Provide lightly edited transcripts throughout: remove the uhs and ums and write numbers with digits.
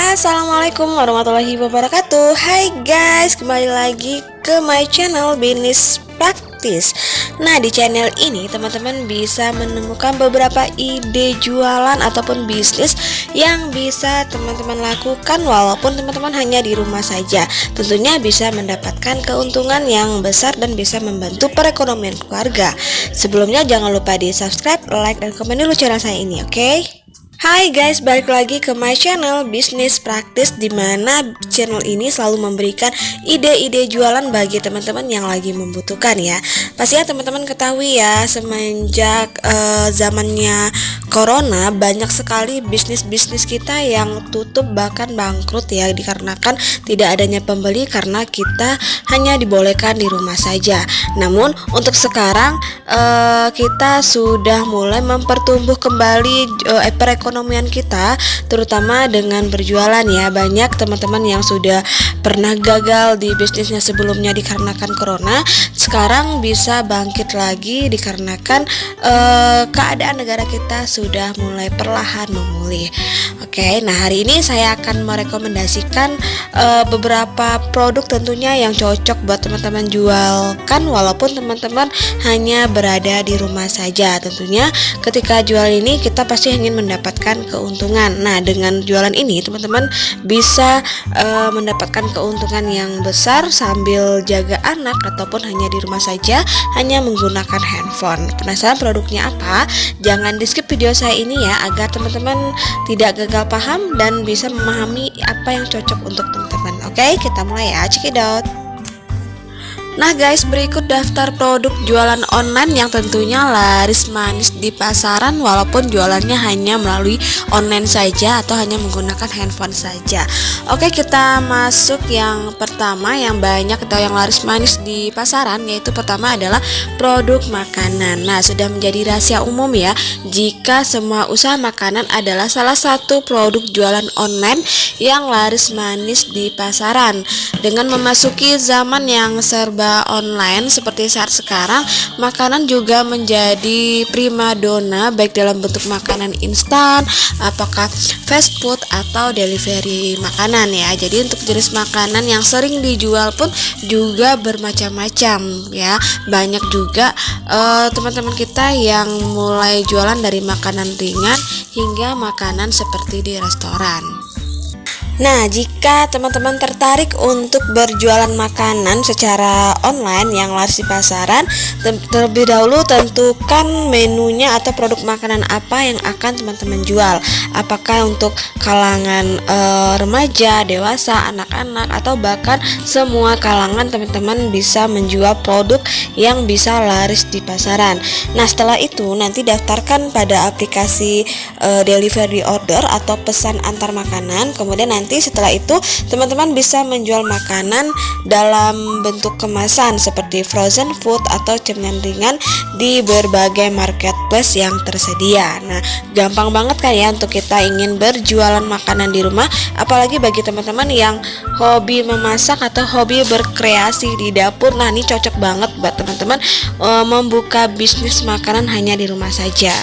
Assalamualaikum warahmatullahi wabarakatuh. Hai guys, kembali lagi ke my channel Bisnis Praktis. Nah, di channel ini teman-teman bisa menemukan beberapa ide jualan ataupun bisnis yang bisa teman-teman lakukan walaupun teman-teman hanya di rumah saja. Tentunya bisa mendapatkan keuntungan yang besar dan bisa membantu perekonomian keluarga. Sebelumnya jangan lupa di subscribe, like, dan komen dulu channel saya ini, oke? Hai guys, balik lagi ke my channel Bisnis Praktis, dimana channel ini selalu memberikan ide-ide jualan bagi teman-teman yang lagi membutuhkan ya. Pastinya teman-teman ketahui ya, semenjak zamannya corona banyak sekali bisnis-bisnis kita yang tutup bahkan bangkrut ya, dikarenakan tidak adanya pembeli karena kita hanya dibolehkan di rumah saja. Namun untuk sekarang kita sudah mulai mempertumbuh kembali perekonomian kita, terutama dengan berjualan ya. Banyak teman-teman yang sudah pernah gagal di bisnisnya sebelumnya dikarenakan corona, sekarang bisa bangkit lagi dikarenakan keadaan negara kita sudah mulai perlahan memulih. Oke, nah hari ini saya akan merekomendasikan beberapa produk tentunya yang cocok buat teman-teman jualkan walaupun teman-teman hanya berada di rumah saja. Tentunya ketika jual ini kita pasti ingin mendapatkan keuntungan. Nah, dengan jualan ini teman-teman bisa mendapatkan keuntungan yang besar sambil jaga anak ataupun hanya di rumah saja hanya menggunakan handphone. Penasaran produknya apa? Jangan di skip video saya ini ya, agar teman-teman tidak gagal paham dan bisa memahami apa yang cocok untuk teman-teman. Oke, kita mulai ya, check it out. Nah guys, berikut daftar produk jualan online yang tentunya laris manis di pasaran walaupun jualannya hanya melalui online saja atau hanya menggunakan handphone saja. Oke, kita masuk yang pertama yang banyak atau yang laris manis di pasaran, yaitu pertama adalah produk makanan. Nah, sudah menjadi rahasia umum ya, jika semua usaha makanan adalah salah satu produk jualan online yang laris manis di pasaran. Dengan memasuki zaman yang serba online seperti saat sekarang, makanan juga menjadi primadona baik dalam bentuk makanan instan, apakah fast food atau delivery makanan ya. Jadi untuk jenis makanan yang sering dijual pun juga bermacam-macam ya. Banyak juga teman-teman kita yang mulai jualan dari makanan ringan hingga makanan seperti di restoran. Nah, jika teman-teman tertarik untuk berjualan makanan secara online yang laris di pasaran, terlebih dahulu tentukan menunya atau produk makanan apa yang akan teman-teman jual. Apakah untuk kalangan remaja, dewasa, anak-anak, atau bahkan semua kalangan teman-teman bisa menjual produk yang bisa laris di pasaran. Nah, setelah itu nanti daftarkan pada aplikasi delivery order atau pesan antar makanan. Kemudian nanti setelah itu teman-teman bisa menjual makanan dalam bentuk kemasan seperti frozen food atau cemilan ringan di berbagai marketplace yang tersedia. Nah, gampang banget kan ya untuk kita ingin berjualan makanan di rumah, apalagi bagi teman-teman yang hobi memasak atau hobi berkreasi di dapur. Nah, ini cocok banget buat teman-teman membuka bisnis makanan hanya di rumah saja.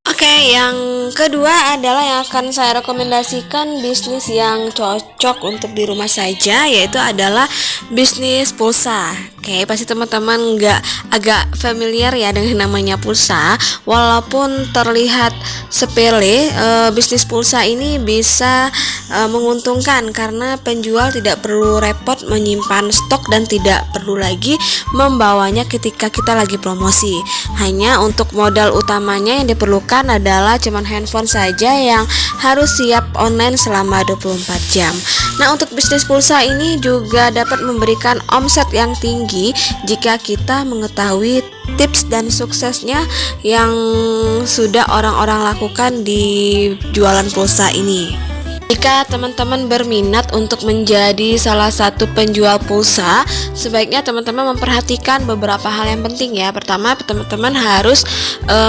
Oke, yang kedua adalah yang akan saya rekomendasikan bisnis yang cocok untuk di rumah saja, yaitu adalah bisnis pulsa. Oke, pasti teman-teman agak familiar ya dengan namanya pulsa. Walaupun terlihat sepele, bisnis pulsa ini bisa menguntungkan karena penjual tidak perlu repot menyimpan stok dan tidak perlu lagi membawanya ketika kita lagi promosi. Hanya untuk modal utamanya yang diperlukan adalah cuman handphone saja yang harus siap online selama 24 jam. Nah, untuk bisnis pulsa ini juga dapat memberikan omset yang tinggi jika kita mengetahui tips dan suksesnya yang sudah orang-orang lakukan di jualan pulsa ini. Jika teman-teman berminat untuk menjadi salah satu penjual pulsa, sebaiknya teman-teman memperhatikan beberapa hal yang penting ya. Pertama, teman-teman harus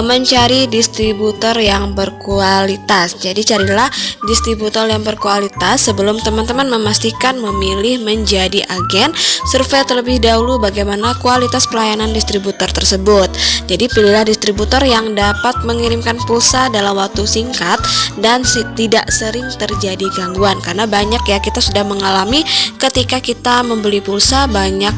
mencari distributor yang berkualitas. Jadi carilah distributor yang berkualitas sebelum teman-teman memastikan memilih menjadi agen. Survei terlebih dahulu bagaimana kualitas pelayanan distributor tersebut. Jadi pilihlah distributor yang dapat mengirimkan pulsa dalam waktu singkat dan tidak sering terjadi terjadi gangguan, karena banyak ya kita sudah mengalami ketika kita membeli pulsa banyak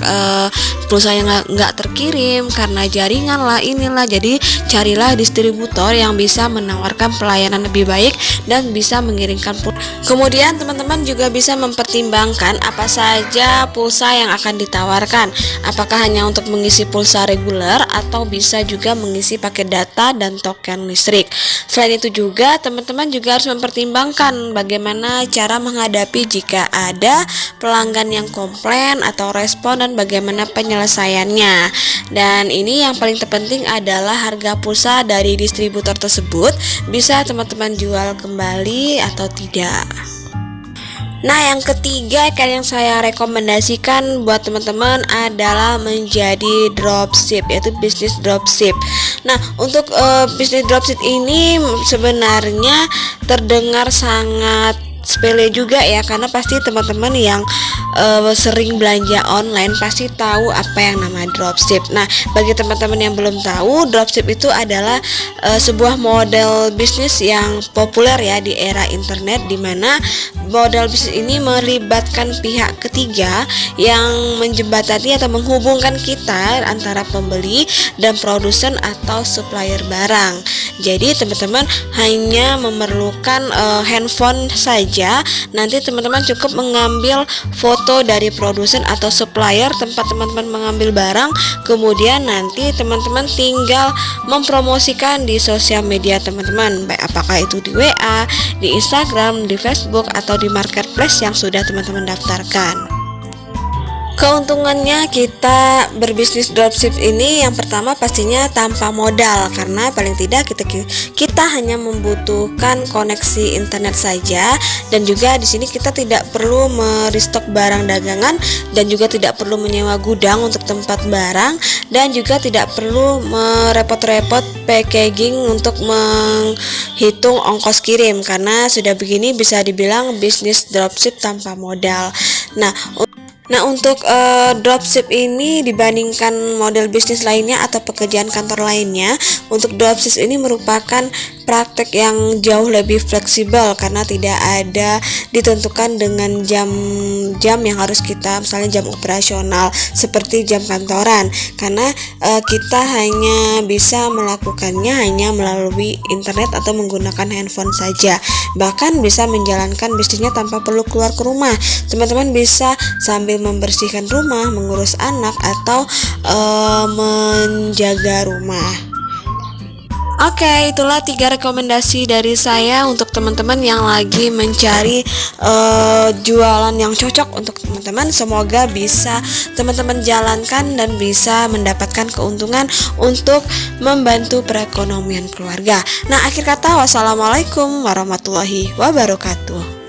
pulsa yang nggak terkirim karena jaringan lah inilah. Jadi carilah distributor yang bisa menawarkan pelayanan lebih baik dan bisa mengirimkan pulsa. Kemudian teman-teman juga bisa mempertimbangkan apa saja pulsa yang akan ditawarkan, apakah hanya untuk mengisi pulsa reguler atau bisa juga mengisi paket data dan token listrik. Selain itu juga teman-teman juga harus mempertimbangkan bagaimana cara menghadapi jika ada pelanggan yang komplain atau respon dan bagaimana penyelesaiannya. Dan ini yang paling terpenting adalah harga pulsa dari distributor tersebut bisa teman-teman jual kembali atau tidak. Nah, yang ketiga yang saya rekomendasikan buat teman-teman adalah menjadi dropship, yaitu bisnis dropship. Nah, untuk bisnis dropship ini sebenarnya terdengar sangat sepele juga ya, karena pasti teman-teman yang sering belanja online pasti tahu apa yang nama dropship. Nah, bagi teman-teman yang belum tahu, dropship itu adalah sebuah model bisnis yang populer ya di era internet, di mana model bisnis ini melibatkan pihak ketiga yang menjembatani atau menghubungkan kita antara pembeli dan produsen atau supplier barang. Jadi teman-teman hanya memerlukan handphone saja. Nanti teman-teman cukup mengambil foto dari produsen atau supplier tempat teman-teman mengambil barang, kemudian nanti teman-teman tinggal mempromosikan di sosial media teman-teman, baik apakah itu di WA, di Instagram, di Facebook, atau di marketplace yang sudah teman-teman daftarkan. Keuntungannya kita berbisnis dropship ini yang pertama pastinya tanpa modal, karena paling tidak kita hanya membutuhkan koneksi internet saja, dan juga di sini kita tidak perlu merestock barang dagangan dan juga tidak perlu menyewa gudang untuk tempat barang, dan juga tidak perlu merepot-repot packaging untuk menghitung ongkos kirim, karena sudah begini bisa dibilang bisnis dropship tanpa modal. Nah, untuk dropship ini dibandingkan model bisnis lainnya atau pekerjaan kantor lainnya, untuk dropship ini merupakan praktek yang jauh lebih fleksibel karena tidak ada ditentukan dengan jam yang harus kita, misalnya jam operasional seperti jam kantoran, karena kita hanya bisa melakukannya hanya melalui internet atau menggunakan handphone saja. Bahkan bisa menjalankan bisnisnya tanpa perlu keluar ke rumah. Teman-teman bisa sambil membersihkan rumah, mengurus anak, atau menjaga rumah. Oke, itulah 3 rekomendasi dari saya untuk teman-teman yang lagi mencari jualan yang cocok untuk teman-teman. Semoga bisa teman-teman jalankan dan bisa mendapatkan keuntungan untuk membantu perekonomian keluarga. Nah, akhir kata, wassalamualaikum warahmatullahi wabarakatuh.